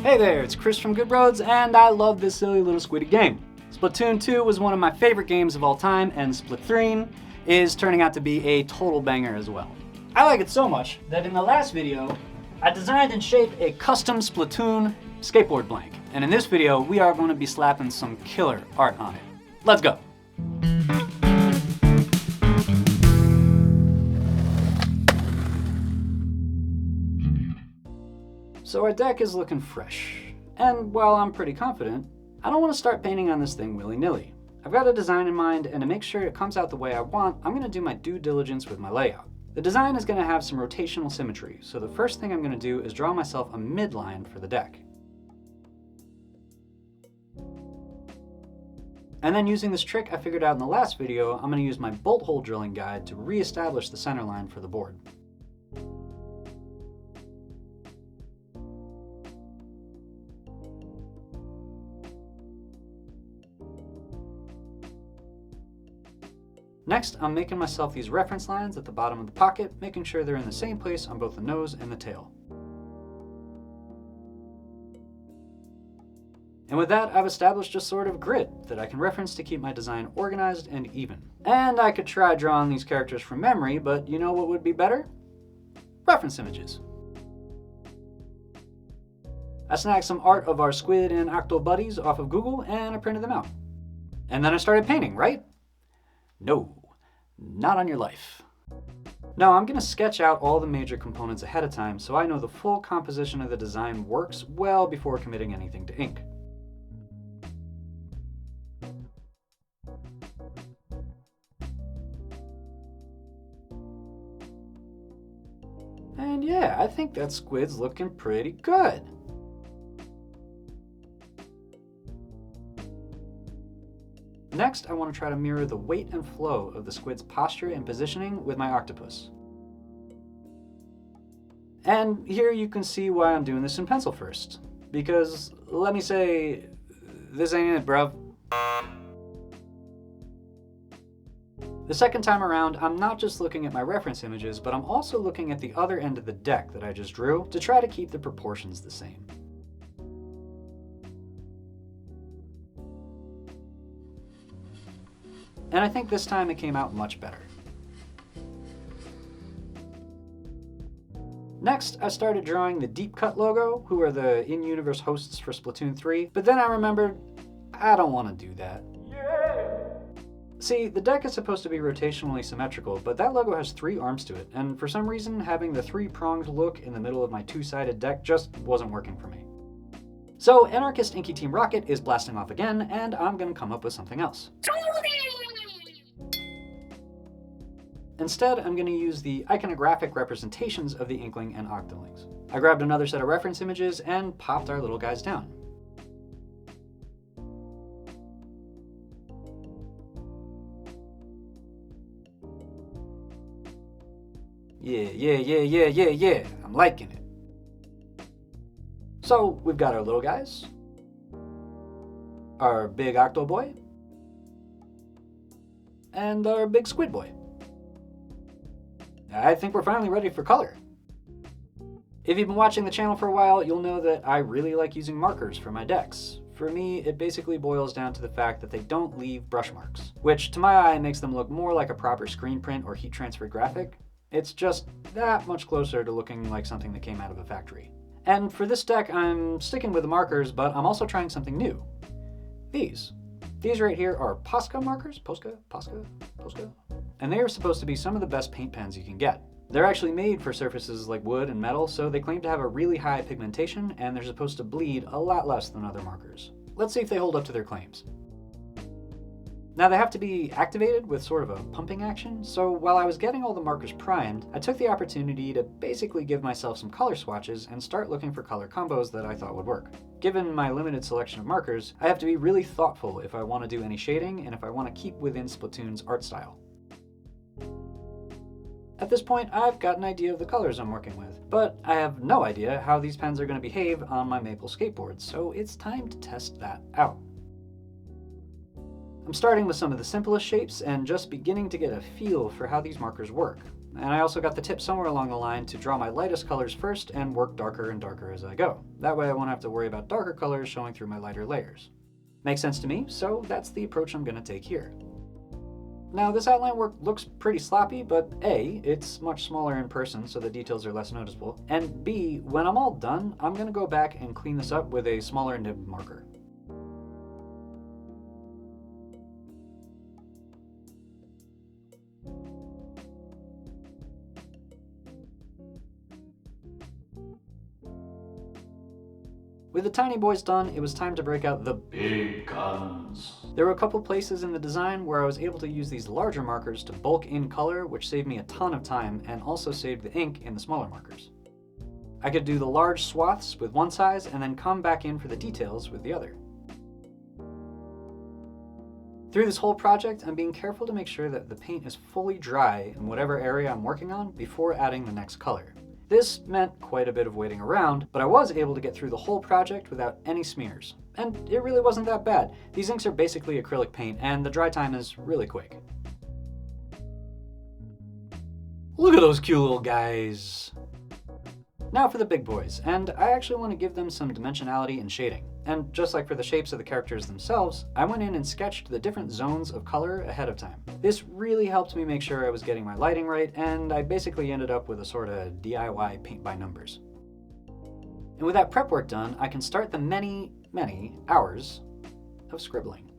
Hey there, it's Chris from Good Roads, and I love this silly little squiddy game. Splatoon 2 was one of my favorite games of all time, and Splatoon is turning out to be a total banger as well. I like it so much that in the last video, I designed and shaped a custom Splatoon skateboard blank. And in this video, we are going to be slapping some killer art on it. Let's go. So our deck is looking fresh, and while I'm pretty confident, I don't want to start painting on this thing willy-nilly. I've got a design in mind, and to make sure it comes out the way I want, I'm going to do my due diligence with my layout. The design is going to have some rotational symmetry, so the first thing I'm going to do is draw myself a midline for the deck. And then using this trick I figured out in the last video, I'm going to use my bolt hole drilling guide to re-establish the center line for the board. Next, I'm making myself these reference lines at the bottom of the pocket, making sure they're in the same place on both the nose and the tail. And with that, I've established a sort of grid that I can reference to keep my design organized and even. And I could try drawing these characters from memory, but you know what would be better? Reference images. I snagged some art of our squid and octo buddies off of Google, and I printed them out. And then I started painting, right? No, not on your life. No, I'm going to sketch out all the major components ahead of time so I know the full composition of the design works well before committing anything to ink. And yeah, I think that squid's looking pretty good. Next, I want to try to mirror the weight and flow of the squid's posture and positioning with my octopus. And here you can see why I'm doing this in pencil first. Because, let me say, this ain't it, bruv. The second time around, I'm not just looking at my reference images, but I'm also looking at the other end of the deck that I just drew to try to keep the proportions the same. And I think this time it came out much better. Next, I started drawing the Deep Cut logo, who are the in-universe hosts for Splatoon 3, but then I remembered, I don't want to do that. Yeah! See, the deck is supposed to be rotationally symmetrical, but that logo has 3 arms to it, and for some reason, having the 3-pronged look in the middle of my 2-sided deck just wasn't working for me. So, Anarchist Inky Team Rocket is blasting off again, and I'm gonna come up with something else. Instead, I'm going to use the iconographic representations of the Inkling and Octolings. I grabbed another set of reference images and popped our little guys down. Yeah, I'm liking it. So, we've got our little guys, our big Octo Boy, and our big Squid Boy. I think we're finally ready for color. If you've been watching the channel for a while, you'll know that I really like using markers for my decks. For me, it basically boils down to the fact that they don't leave brush marks, which to my eye makes them look more like a proper screen print or heat transfer graphic. It's just that much closer to looking like something that came out of a factory. And for this deck, I'm sticking with the markers, but I'm also trying something new. These right here are Posca markers, Posca. And they are supposed to be some of the best paint pens you can get. They're actually made for surfaces like wood and metal, so they claim to have a really high pigmentation, and they're supposed to bleed a lot less than other markers. Let's see if they hold up to their claims. Now they have to be activated with sort of a pumping action, so while I was getting all the markers primed, I took the opportunity to basically give myself some color swatches and start looking for color combos that I thought would work. Given my limited selection of markers, I have to be really thoughtful if I want to do any shading and if I want to keep within Splatoon's art style. At this point, I've got an idea of the colors I'm working with, but I have no idea how these pens are going to behave on my maple skateboard, so it's time to test that out. I'm starting with some of the simplest shapes and just beginning to get a feel for how these markers work. And I also got the tip somewhere along the line to draw my lightest colors first and work darker and darker as I go. That way I won't have to worry about darker colors showing through my lighter layers. Makes sense to me, so that's the approach I'm going to take here. Now this outline work looks pretty sloppy, but A, it's much smaller in person so the details are less noticeable, and B, when I'm all done, I'm going to go back and clean this up with a smaller nib marker. With the tiny boys done, it was time to break out the big guns. There were a couple places in the design where I was able to use these larger markers to bulk in color, which saved me a ton of time and also saved the ink in the smaller markers. I could do the large swaths with one size and then come back in for the details with the other. Through this whole project, I'm being careful to make sure that the paint is fully dry in whatever area I'm working on before adding the next color. This meant quite a bit of waiting around, but I was able to get through the whole project without any smears. And it really wasn't that bad. These inks are basically acrylic paint, and the dry time is really quick. Look at those cute little guys! Now for the big boys, and I actually want to give them some dimensionality and shading. And just like for the shapes of the characters themselves, I went in and sketched the different zones of color ahead of time. This really helped me make sure I was getting my lighting right, and I basically ended up with a sort of DIY paint by numbers. And with that prep work done, I can start the many, many hours of scribbling.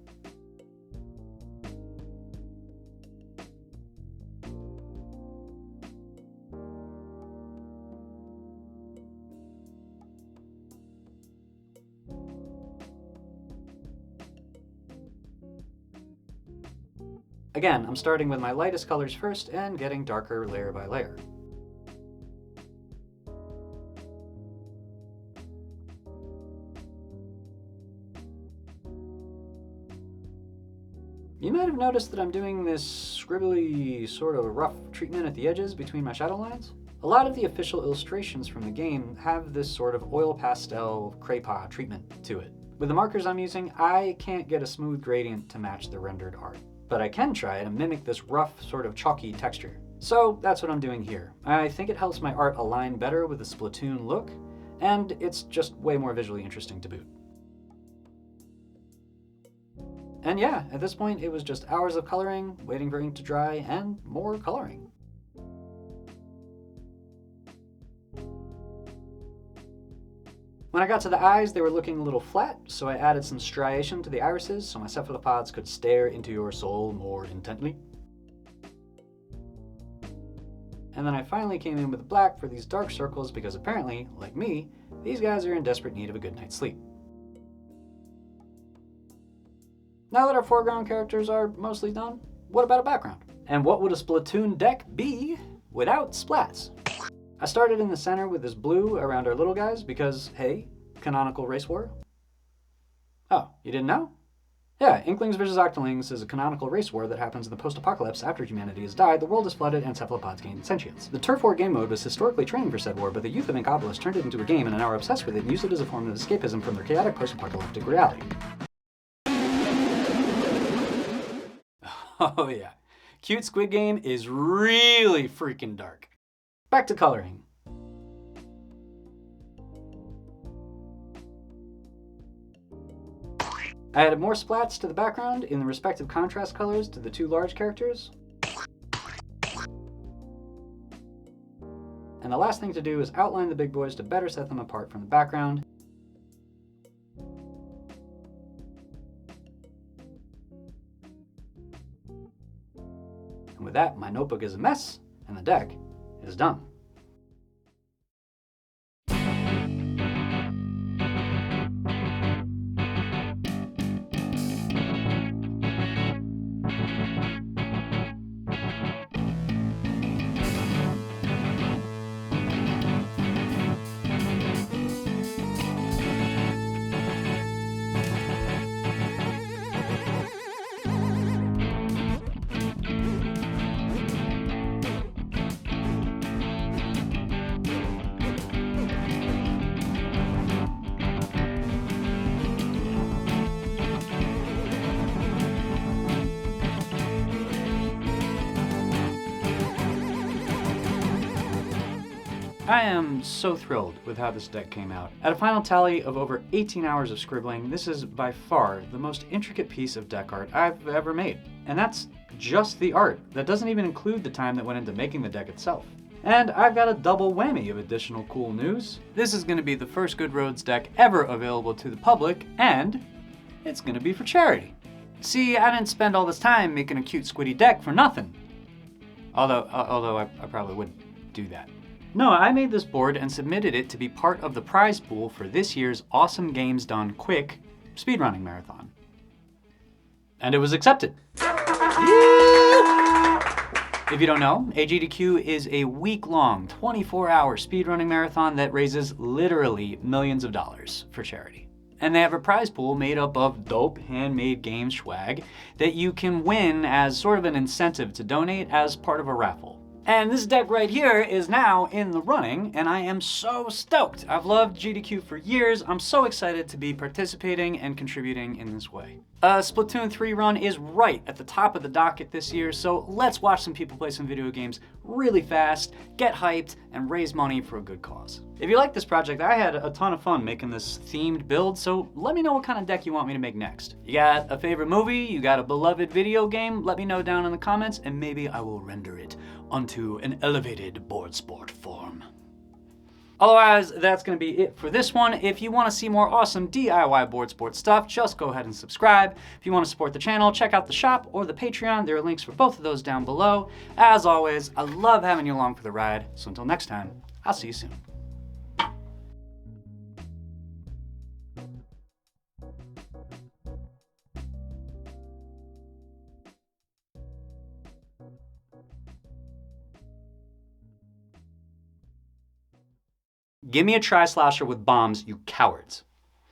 Again, I'm starting with my lightest colors first and getting darker layer by layer. You might have noticed that I'm doing this scribbly, sort of rough treatment at the edges between my shadow lines. A lot of the official illustrations from the game have this sort of oil pastel craypa treatment to it. With the markers I'm using, I can't get a smooth gradient to match the rendered art. But I can try to mimic this rough, sort of chalky texture. So that's what I'm doing here. I think it helps my art align better with the Splatoon look, and it's just way more visually interesting to boot. And yeah, at this point it was just hours of coloring, waiting for ink to dry, and more coloring. When I got to the eyes, they were looking a little flat, so I added some striation to the irises so my cephalopods could stare into your soul more intently. And then I finally came in with black for these dark circles because apparently, like me, these guys are in desperate need of a good night's sleep. Now that our foreground characters are mostly done, what about a background? And what would a Splatoon deck be without splats? I started in the center with this blue around our little guys because, hey, canonical race war. Oh, you didn't know? Yeah, Inklings vs. Octolings is a canonical race war that happens in the post-apocalypse after humanity has died, the world is flooded, and cephalopods gain sentience. The Turf War game mode was historically training for said war, but the youth of Inkopolis turned it into a game and are now obsessed with it and use it as a form of escapism from their chaotic post-apocalyptic reality. Oh yeah, Cute Squid Game is really freaking dark. Back to coloring. I added more splats to the background in the respective contrast colors to the two large characters. And the last thing to do is outline the big boys to better set them apart from the background. And with that, my notebook is a mess, and the deck is done. I am so thrilled with how this deck came out. At a final tally of over 18 hours of scribbling, this is by far the most intricate piece of deck art I've ever made. And that's just the art. That doesn't even include the time that went into making the deck itself. And I've got a double whammy of additional cool news. This is going to be the first Good Roads deck ever available to the public, and it's going to be for charity. See, I didn't spend all this time making a cute squiddy deck for nothing. Although I probably would do that. No, I made this board and submitted it to be part of the prize pool for this year's Awesome Games Done Quick speedrunning marathon. And it was accepted. If you don't know, AGDQ is a week-long, 24-hour speedrunning marathon that raises literally millions of dollars for charity. And they have a prize pool made up of dope handmade game swag that you can win as sort of an incentive to donate as part of a raffle. And this deck right here is now in the running, and I am so stoked. I've loved GDQ for years. I'm so excited to be participating and contributing in this way. Splatoon 3 run is right at the top of the docket this year, so let's watch some people play some video games really fast, get hyped, and raise money for a good cause. If you like this project, I had a ton of fun making this themed build, so let me know what kind of deck you want me to make next. You got a favorite movie? You got a beloved video game? Let me know down in the comments, and maybe I will render it onto an elevated board sport form. Otherwise, that's going to be it for this one. If you want to see more awesome DIY board sport stuff, just go ahead and subscribe. If you want to support the channel, check out the shop or the Patreon. There are links for both of those down below. As always, I love having you along for the ride. So until next time, I'll see you soon. Give me a tri-slasher with bombs, you cowards.